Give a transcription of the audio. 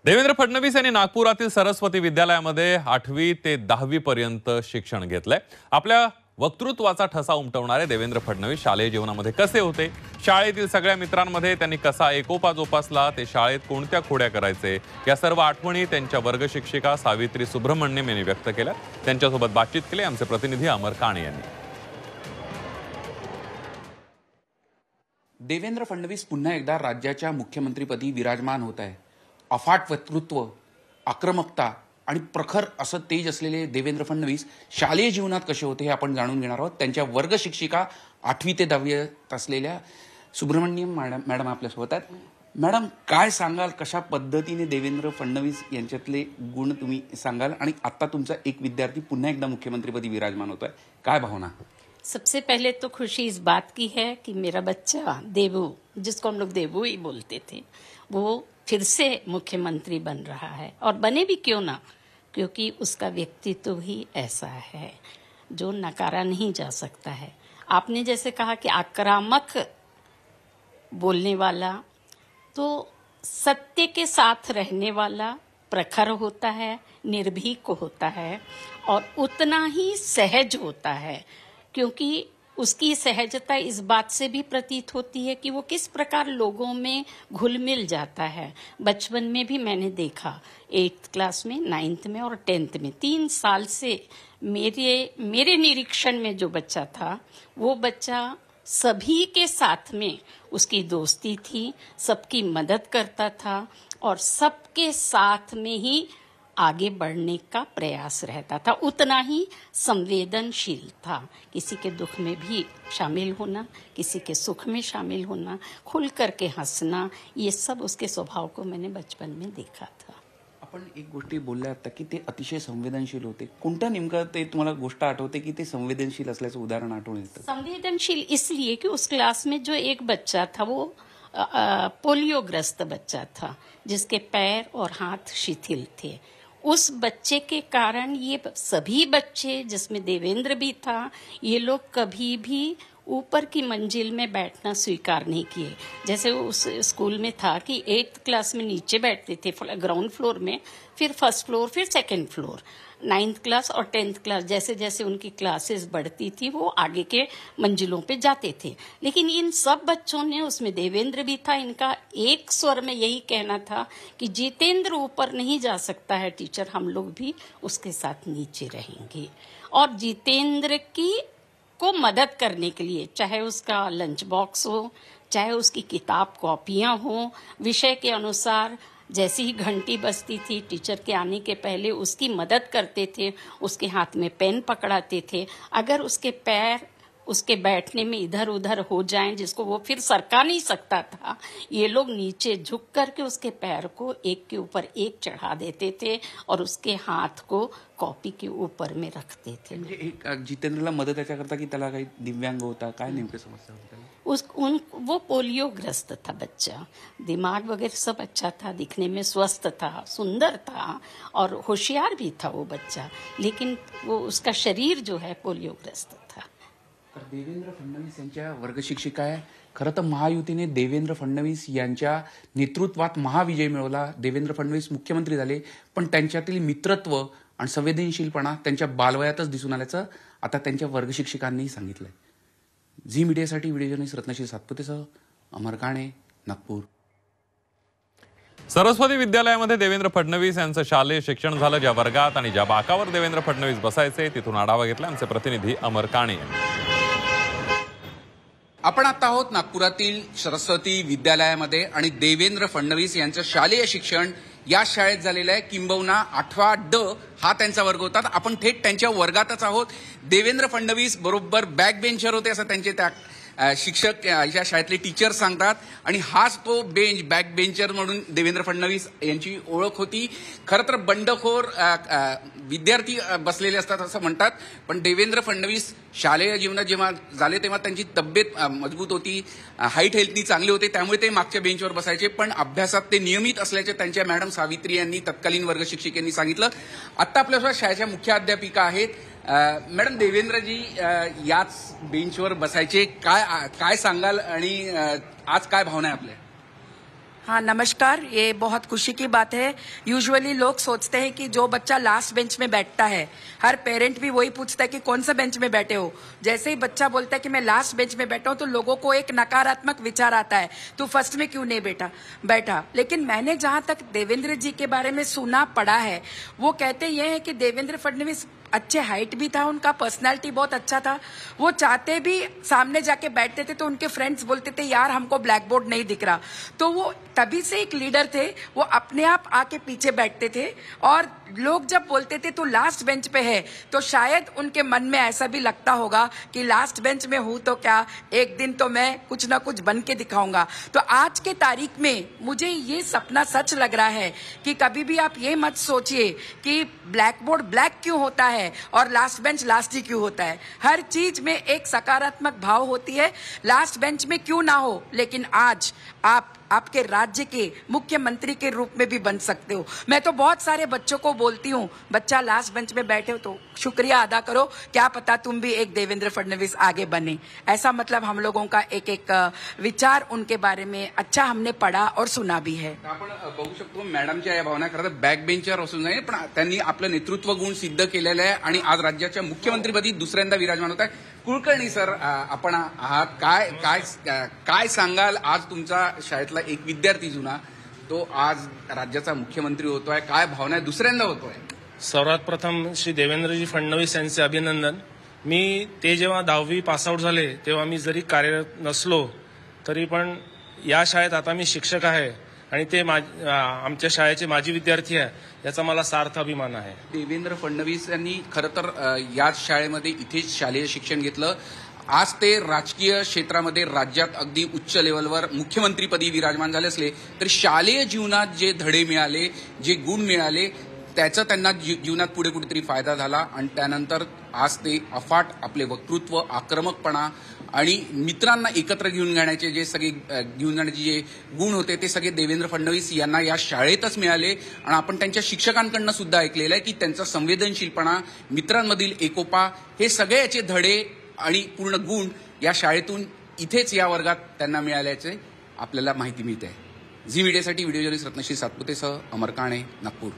देवेंद्र फडणवीस यांनी नागपुरातील सरस्वती विद्यालयामध्ये 8वी ते 10वी पर्यंत शिक्षण घेतलंय। आपल्या वक्तृत्वाचा ठसा उमटवणारे देवेंद्र फडणवीस शालेय जीवनामध्ये कसे होते, शाळेतील सगळ्या मित्रांमध्ये त्यांनी कसा एकोपा जोपासला, ते शाळेत कोणत्या खोड्या करायचे, या सर्व आठवणी त्यांच्या वर्ग शिक्षिका सावित्री सुब्रमण्यम यांनी व्यक्त केल्या। त्यांच्यासोबत बातचीत केली आमचे प्रतिनिधी अमर काणे यांनी। देवेंद्र फडणवीस पुन्हा एकदा राज्याच्या मुख्यमंत्रीपदी विराजमान होत आहे। अफाट वक्तृत्व, आक्रमकता आणि प्रखर असं तेज असलेले देवेंद्र फडणवीस शालेय जीवनात कसे होते हे आपण जाणून घेणार आहोत। त्यांच्या वर्ग शिक्षिका 8वी ते 10वी असलेल्या सुब्रमण्यम मॅडम आपल्यासोबत आहेत। मॅडम, काय सांगाल, कशा पद्धतीने देवेंद्र फडणवीस यांच्यातले गुण तुम्ही सांगाल, आणि आता तुमचा एक विद्यार्थी पुन्हा एकदा मुख्यमंत्रीपदी विराजमान होतोय, काय भावना? सबसे पहले तो खुशी इस बात की है कि मेरा बच्चा देवू, जिसको हम लोग देवू ही बोलते थे, वो फिर से मुख्यमंत्री बन रहा है। और बने भी क्यों ना, क्योंकि उसका व्यक्तित्व ही ऐसा है जो नकारा नहीं जा सकता है। आपने जैसे कहा कि आक्रामक बोलने वाला, तो सत्य के साथ रहने वाला, प्रखर होता है, निर्भीक होता है और उतना ही सहज होता है, क्योंकि उसकी सहजता इस बात से भी प्रतीत होती है कि वो किस प्रकार लोगों में घुल मिल जाता है। बचपन में भी मैंने देखा, 8th क्लास में, 9th में और 10th में, 3 साल से मेरे निरीक्षण में जो बच्चा था, वो बच्चा सभी के साथ में उसकी दोस्ती थी, सबकी मदद करता था और सबके साथ में ही आगे बढ़ने का प्रयास रहता था। उतना ही संवेदनशील था, किसी के दुख में भी शामिल होना, किसी के सुख में शामिल होना, खुल करके हंसना, ये सब उसके स्वभाव को मैंने बचपन में देखा था। आपण एक गोष्ट बोलल्या आता की ते अतिशय संवेदनशील होते। कोणत्या नेमका ते तुम्हाला गोष्ट आठवते की ते संवेदनशील असल्याचं उदाहरण आठवण येतं? संवेदनशील इसलिए कि उस क्लास में जो एक बच्चा था वो पोलियोग्रस्त बच्चा था, जिसके पैर और हाथ शिथिल थे। उस बच्चे के कारण ये सभी बच्चे, जिसमें देवेंद्र भी था, ये लोग कभी भी ऊपर की मंजिल में बैठना स्वीकार नहीं किए। जैसे उस स्कूल में था कि 8th क्लास में नीचे बैठते थे, ग्राउंड फ्लोर में, फिर 1st फ्लोर, फिर 2nd फ्लोर। 9th क्लास और 10th क्लास जैसे जैसे उनकी क्लासेस बढ़ती थी, वो आगे के मंजिलों पे जाते थे। लेकिन इन सब बच्चों ने, उसमें देवेंद्र भी था, इनका एक स्वर में यही कहना था कि जितेंद्र ऊपर नहीं जा सकता है टीचर, हम लोग भी उसके साथ नीचे रहेंगे। और जितेंद्र की को मदद करने के लिए, चाहे उसका लंच बॉक्स हो, चाहे उसकी किताब कॉपियां हो, विषय के अनुसार जैसी ही घंटी बजती थी, टीचर के आने के पहले उसकी मदद करते थे, उसके हाथ में पेन पकड़ाते थे। अगर उसके पैर उसके बैठने में इधर उधर हो जाएं, जिसको वो फिर सरका नहीं सकता था, ये लोग नीचे झुक करके उसके पैर को एक के ऊपर एक चढ़ा देते थे और उसके हाथ को कॉपी के ऊपर में रखते थे। जितेंद्रला मदत याच्याकरता की त्याला काही दिव्यांग होता, काय नेमकी समस्या होती? वो पोलियोग्रस्त था बच्चा, दिमाग वगैरह सब अच्छा था, दिखने में स्वस्थ था, सुंदर था और होशियार भी था वो बच्चा, लेकिन वो उसका शरीर जो है पोलियोग्रस्त था। तर देवेंद्र फडणवीस यांच्या वर्ग शिक्षिका आहे। खरं तर महायुतीने देवेंद्र फडणवीस यांच्या नेतृत्वात महाविजय मिळवला। देवेंद्र फडणवीस मुख्यमंत्री झाले, पण त्यांच्यातील मित्रत्व आणि संवेदनशीलपणा त्यांच्या बालवयातच दिसून आल्याचं आता त्यांच्या वर्ग शिक्षिकांनी सांगितलंय। झी मीडियासाठी व्हिडिओ जर्नलिस्ट रत्नश्री सातपुतेसह अमर काणे, नागपूर। सरस्वती विद्यालयामध्ये देवेंद्र फडणवीस यांचं शालेय शिक्षण झालं। ज्या वर्गात आणि ज्या बाकावर देवेंद्र फडणवीस बसायचे, तिथून आढावा घेतला आमचे प्रतिनिधी अमर काणे यांनी। आपण आता आहोत नागपुरातील सरस्वती विद्यालयामध्ये आणि देवेंद्र फडणवीस यांचं शालेय शिक्षण या शाळेत झालेलं आहे। किंबहुना 8वा ड हा त्यांचा वर्ग होता। आपण थेट त्यांच्या वर्गातच आहोत। देवेंद्र फडणवीस बरोबर बॅक बेंचर होते असं त्यांचे त्या शिक्षक या शाळेतले टीचर सांगतात, आणि हाच तो बेंच, बॅक बेंचर म्हणून देवेंद्र फडणवीस यांची ओळख होती। खरं तर बंडखोर विद्यार्थी बसलेले असतात असं म्हणतात, पण देवेंद्र फडणवीस शालेय जीवनात जेव्हा झाले तेव्हा त्यांची तब्येत मजबूत होती, हाईट हेल्थनी चांगले होते, त्यामुळे ते मागच्या बेंचवर बसायचे, पण अभ्यासात ते नियमित असल्याचे त्यांच्या मॅडम सावित्री यांनी, तत्कालीन वर्ग शिक्षिकेंनी सांगितलं। आता आपल्यासोबत शाळेच्या मुख्य अध्यापिका आहेत। मॅडम, देवेंद्रजी याच बेंचवर बसायचे, काय सांगाल आणि आज काय भावना आहे आपल्या? हाँ नमस्कार। ये बहुत खुशी की बात है। यूजुअली लोग सोचते हैं कि जो बच्चा लास्ट बेंच में बैठता है, हर पेरेंट भी वही पूछता है कि कौन सा बेंच में बैठे हो। जैसे ही बच्चा बोलता है कि मैं लास्ट बेंच में बैठा हूं तो लोगों को एक नकारात्मक विचार आता है, तू फर्स्ट में क्यों नहीं बैठा। लेकिन मैंने जहां तक देवेंद्र जी के बारे में सुना पढ़ा है, वो कहते ये है कि देवेंद्र फडणवीस अच्छे हाइट भी था, उनका पर्सनालिटी बहुत अच्छा था। वो चाहते भी सामने जाके बैठते थे तो उनके फ्रेंड्स बोलते थे यार हमको ब्लैक बोर्ड नहीं दिख रहा, तो वो तभी से एक लीडर थे। वो अपने आप आके पीछे बैठते थे और लोग जब बोलते थे तो लास्ट बेंच पे है, तो शायद उनके मन में ऐसा भी लगता होगा कि लास्ट बेंच में हूं तो क्या, एक दिन तो मैं कुछ ना कुछ बन के दिखाऊंगा। तो आज के तारीख में मुझे ये सपना सच लग रहा है कि कभी भी आप ये मत सोचिए कि ब्लैक बोर्ड ब्लैक क्यों होता है और लास्ट बेंच लास्ट ही क्यों होता है। हर चीज में एक सकारात्मक भाव होती है। लास्ट बेंच में क्यों ना हो, लेकिन आज आप आपके राज्य के मुख्यमंत्री के रूप में भी बन सकते हो। मैं तो बहुत सारे बच्चों को बोलती हूँ, बच्चा लास्ट बेंच में बैठे हो तो शुक्रिया अदा करो, क्या पता तुम भी एक देवेंद्र फडणवीस आगे बने। ऐसा मतलब हम लोगों का एक एक विचार उनके बारे में अच्छा हमने पढ़ा और सुना भी है। आपण बघू शकतो मॅडमच्या या भावना खरं तर बॅक बेंचर असून नाही, पण त्यांनी आपलं नेतृत्व गुण सिद्ध केलेलं आहे आणि आज राज्याच्या मुख्यमंत्रीपदी दुसऱ्यांदा विराजमान होत आहे। कुलकर्णी सर, आपण आहात, काय काय काय सांगाल? आज तुमचा शाळेतला एक विद्यार्थी जुना तो आज राज्याचा मुख्यमंत्री होतोय, काय भावना आहे? दुसऱ्यांदा होतोय। सर्वात प्रथम श्री देवेंद्रजी फडणवीस यांचे अभिनंदन। मी ते जेव्हा 10वी पासआउट झाले तेव्हा मी जरी कार्यरत नसलो तरी पण या शाळेत आता मी शिक्षक आहे आणि ते आमच्या शाळेचे माजी विद्यार्थी आहे, याचा मला सार्थ अभिमान आहे। देवेंद्र फडणवीस यांनी खरं तर याच शाळेमध्ये इथेच शालेय शिक्षण घेतलं। आज ते राजकीय क्षेत्रामध्ये राज्यात अगदी उच्च लेवलवर मुख्यमंत्रीपदी विराजमान झाले असले तरी शालेय जीवनात जे धडे मिळाले, जे गुण मिळाले, त्याचा त्यांना जीवनात पुढे कुठेतरी फायदा झाला आणि त्यानंतर आज ते अफाट आपले वक्तृत्व, आक्रमकपणा आणि मित्रांना एकत्र घेऊन जाण्याचे जे सगळे घेऊन जाण्याचे जे गुण होते ते सगळे देवेंद्र फडणवीस यांना या शाळेतच मिळाले। आणि आपण त्यांच्या शिक्षकांकडून सुद्धा ऐकलेलं आहे की त्यांचा संवेदनशीलपणा, मित्रांमधील एकोपा, हे सगळे याचे धडे आणि पूर्ण गुण या शाळेतून इथेच या वर्गात त्यांना मिळाल्याचे आपल्याला माहिती मिळते। झी मीडियासाठी व्हिडिओ जर्नलिस्ट रत्नश्री सातपुतेसह अमर काणे, नागपूर।